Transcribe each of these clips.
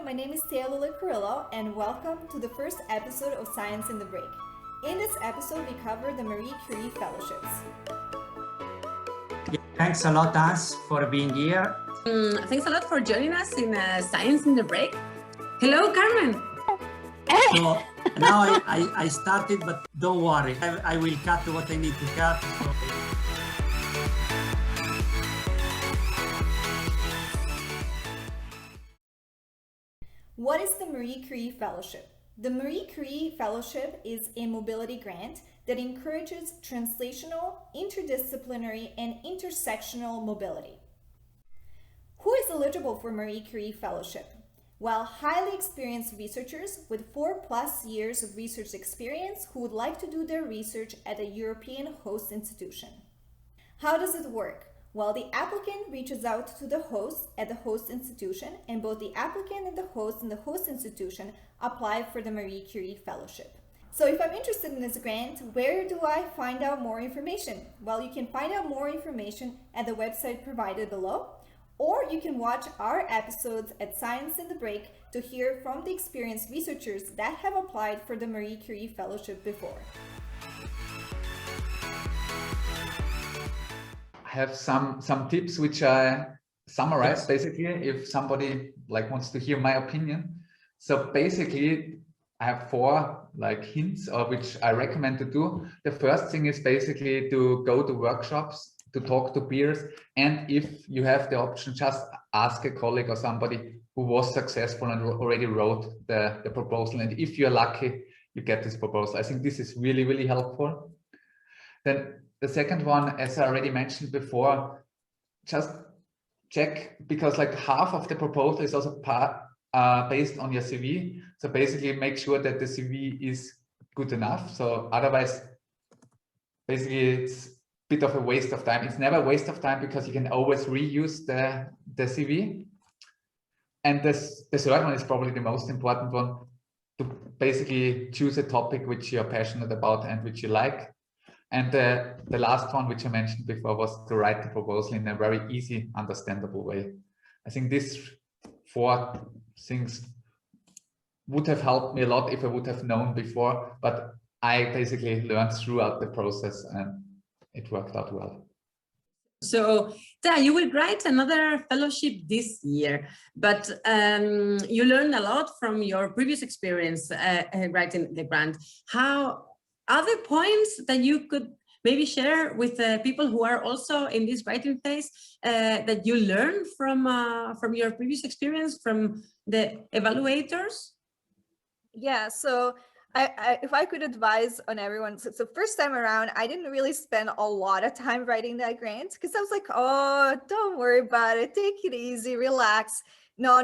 my name is Taylor Carrillo and welcome to the first episode of Science in the Break. In this episode, we cover the Marie Curie Fellowships. Thanks a lot, Ans, for being here. Thanks a lot for joining us in Science in the Break. Hello, Carmen. So now I started, but don't worry, I will cut what I need to cut. What is the Marie Curie Fellowship? The Marie Curie Fellowship is a mobility grant that encourages translational, interdisciplinary, and intersectional mobility. Who is eligible for Marie Curie Fellowship? Well, highly experienced researchers with 4+ years of research experience who would like to do their research at a European host institution. How does it work? Well, the applicant reaches out to the host at the host institution, and both the applicant and the host institution apply for the Marie Curie Fellowship. So if I'm interested in this grant, where do I find out more information? Well, you can find out more information at the website provided below, or you can watch our episodes at Science in the Break to hear from the experienced researchers that have applied for the Marie Curie Fellowship before. I have some tips which I summarize basically if somebody wants to hear my opinion. So basically I have 4 hints which I recommend to do. The first thing is basically to go to workshops, to talk to peers, and if you have the option, just ask a colleague or somebody who was successful and already wrote the proposal, and if you're lucky you get this proposal. I think this is really, really helpful. Then the second one, as I already mentioned before, just check, because half of the proposal is also based on your CV. So basically make sure that the CV is good enough. So otherwise, basically it's a bit of a waste of time. It's never a waste of time because you can always reuse the CV. And the third one is probably the most important one, to basically choose a topic which you're passionate about and which you like. And the last one, which I mentioned before, was to write the proposal in a very easy, understandable way. I think these 4 things would have helped me a lot if I would have known before, but I basically learned throughout the process and it worked out well. So, you will write another fellowship this year, but you learned a lot from your previous experience writing the grant. How other points that you could maybe share with people who are also in this writing phase that you learned from your previous experience, from the evaluators? Yeah, so if I could advise on everyone, so first time around, I didn't really spend a lot of time writing that grant because I was like, oh, don't worry about it, take it easy, relax. No.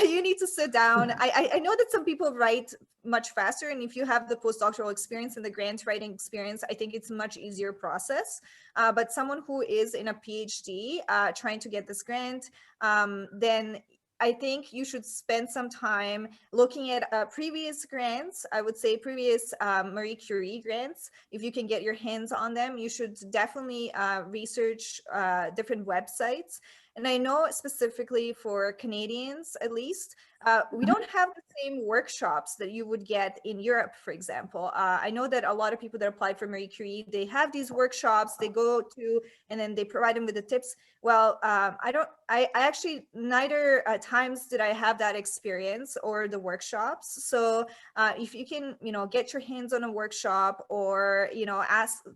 You need to sit down. I know that some people write much faster, and if you have the postdoctoral experience and the grant writing experience, I think it's a much easier process. But someone who is in a PhD trying to get this grant, then I think you should spend some time looking at previous grants. I would say previous Marie Curie grants. If you can get your hands on them, you should definitely research different websites. And I know specifically for Canadians, at least, we don't have the same workshops that you would get in Europe, for example. I know that a lot of people that applied for Marie Curie, they have these workshops they go to, and then they provide them with the tips. Well, I actually, neither times did I have that experience or the workshops. So if you can, get your hands on a workshop, or,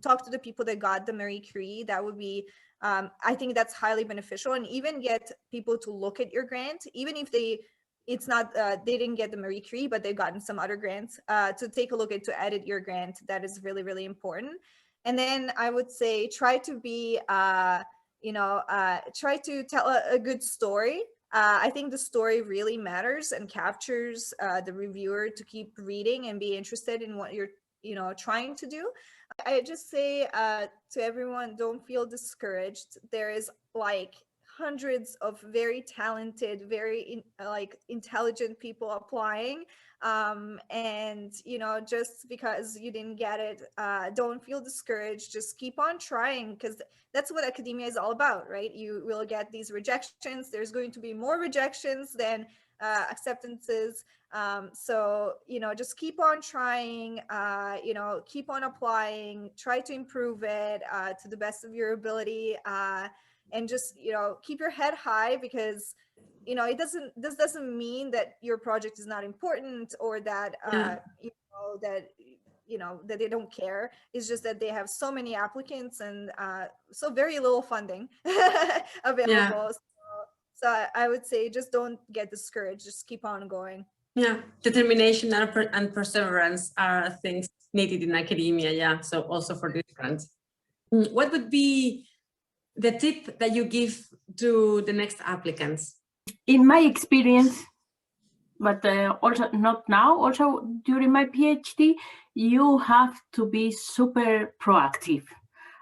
talk to the people that got the Marie Curie, that would be, I think that's highly beneficial. And even get people to look at your grant, even if they didn't get the Marie Curie, but they've gotten some other grants, to take a look at, to edit your grant. That is really, really important. And then I would say try to be, try to tell a good story. I think the story really matters and captures the reviewer to keep reading and be interested in what you're trying to do. I just say to everyone, don't feel discouraged. There is hundreds of very talented, very intelligent people applying, and just because you didn't get it, don't feel discouraged. Just keep on trying, because that's what academia is all about, right? You will get these rejections. There's going to be more rejections than acceptances. So, just keep on trying, keep on applying, try to improve it to the best of your ability, and just, keep your head high, because this doesn't mean that your project is not important, or that that they don't care. It's just that they have so many applicants, and so very little funding available. So I would say just don't get discouraged, just keep on going. Yeah, determination and perseverance are things needed in academia. Yeah, so also for this grant. What would be the tip that you give to the next applicants? In my experience, but also not now, also during my PhD, you have to be super proactive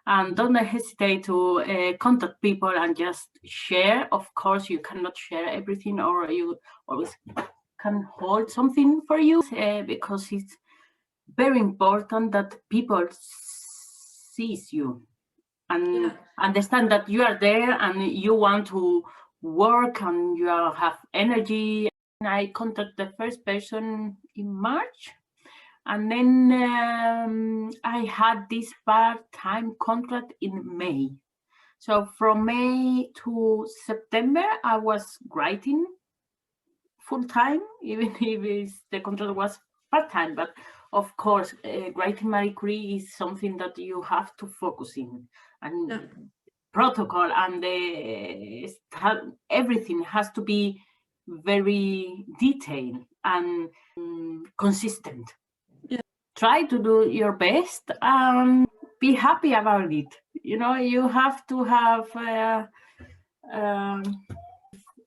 and don't hesitate to contact people and just share. Of course, you cannot share everything, or you always can hold something for you, because it's very important that people sees you and understand that you are there and you want to work and you have energy. I contacted the first person in March, and then I had this part-time contract in May. So from May to September, I was writing full-time, even if the contract was part-time. But of course, writing Marie Curie is something that you have to focus in, and protocol and everything has to be very detailed and consistent. Try to do your best and be happy about it. You have to have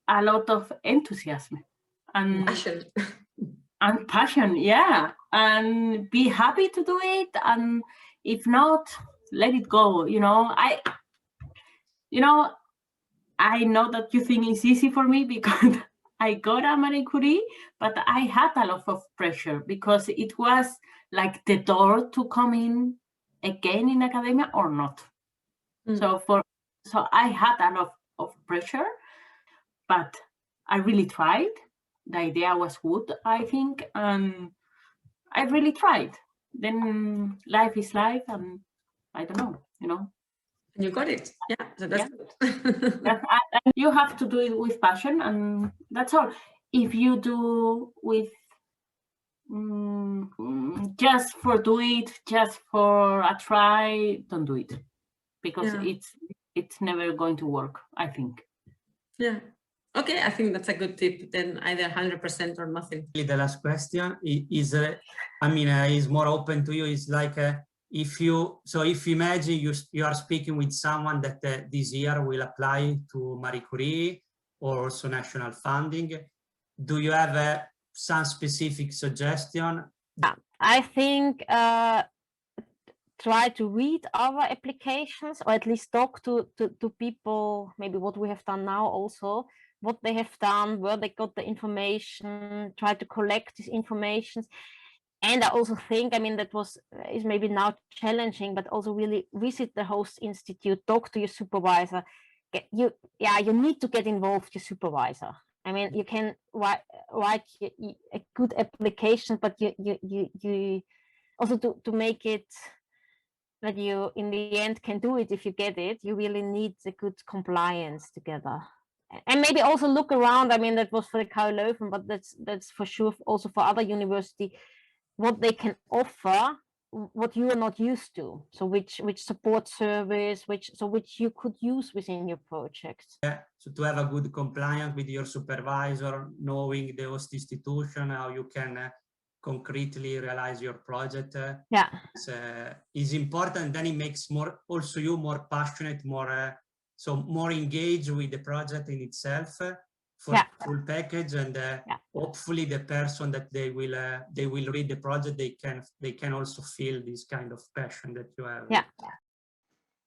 a lot of enthusiasm and passion, and be happy to do it. And if not, let it go. I know that you think it's easy for me because I got a Marie Curie, but I had a lot of pressure because it was like the door to come in again in academia or not. So I had a lot of pressure, but I really tried. The idea was good, I think, and I really tried. Then life is life, and I don't know, You got it. Yeah, so that's good. You have to do it with passion, and that's all. If you do with just for do it, just for a try, don't do it, because it's never going to work, I think. Yeah. Okay, I think that's a good tip. Then either 100% or nothing. The last question is, is more open to you. It's like, if you imagine you are speaking with someone that this year will apply to Marie Curie or also national funding, do you have some specific suggestion? I think try to read our applications, or at least talk to people, maybe what we have done now also, what they have done, where they got the information, try to collect this information. And I also think, that is maybe now challenging, but also really visit the host institute, talk to your supervisor. You need to get involved, your supervisor. You can write a good application, but you also to make it that you in the end can do it. If you get it, you really need a good compliance together. And maybe also look around. That was for the Carrasco-Lopez, but that's for sure also for other universities, what they can offer, what you are not used to. So which support service, which you could use within your projects. So to have a good compliance with your supervisor, knowing the host institution, how you can concretely realize your project. Is important. Then it makes you more passionate, more engaged with the project in itself for full package, and hopefully the person that they will read the project, they can also feel this kind of passion that you have.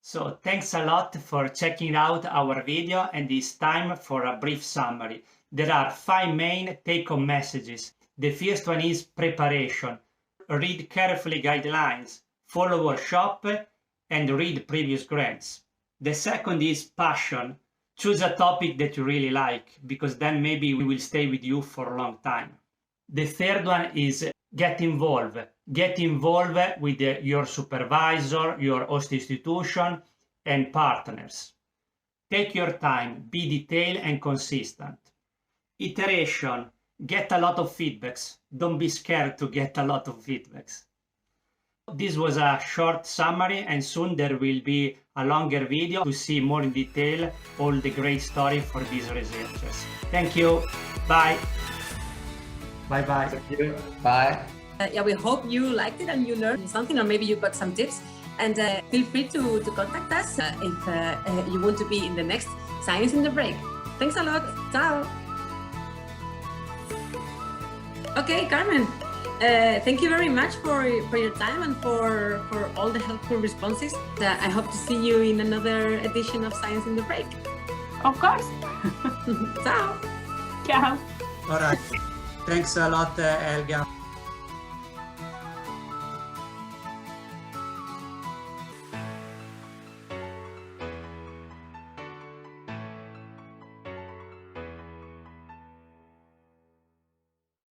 So thanks a lot for checking out our video, and it's time for a brief summary. There are 5 main take-home messages. The first one is preparation. Read carefully guidelines, follow workshop, and read previous grants. The second is passion. Choose a topic that you really like, because then maybe we will stay with you for a long time. The third one is get involved. Get involved with your supervisor, your host institution, and partners. Take your time, be detailed and consistent. Iteration, get a lot of feedbacks. Don't be scared to get a lot of feedbacks. This was a short summary, and soon there will be a longer video to see more in detail all the great story for these researchers. Thank you. Bye. Bye-bye. Thank you. Bye. Yeah, we hope you liked it and you learned something, or maybe you got some tips. And feel free to contact us if you want to be in the next Science in the Break. Thanks a lot. Ciao. Okay, Carmen, thank you very much for your time and for all the helpful responses. I hope to see you in another edition of Science in the Break. Of course. Ciao. Ciao. All right. Thanks a lot, Helga.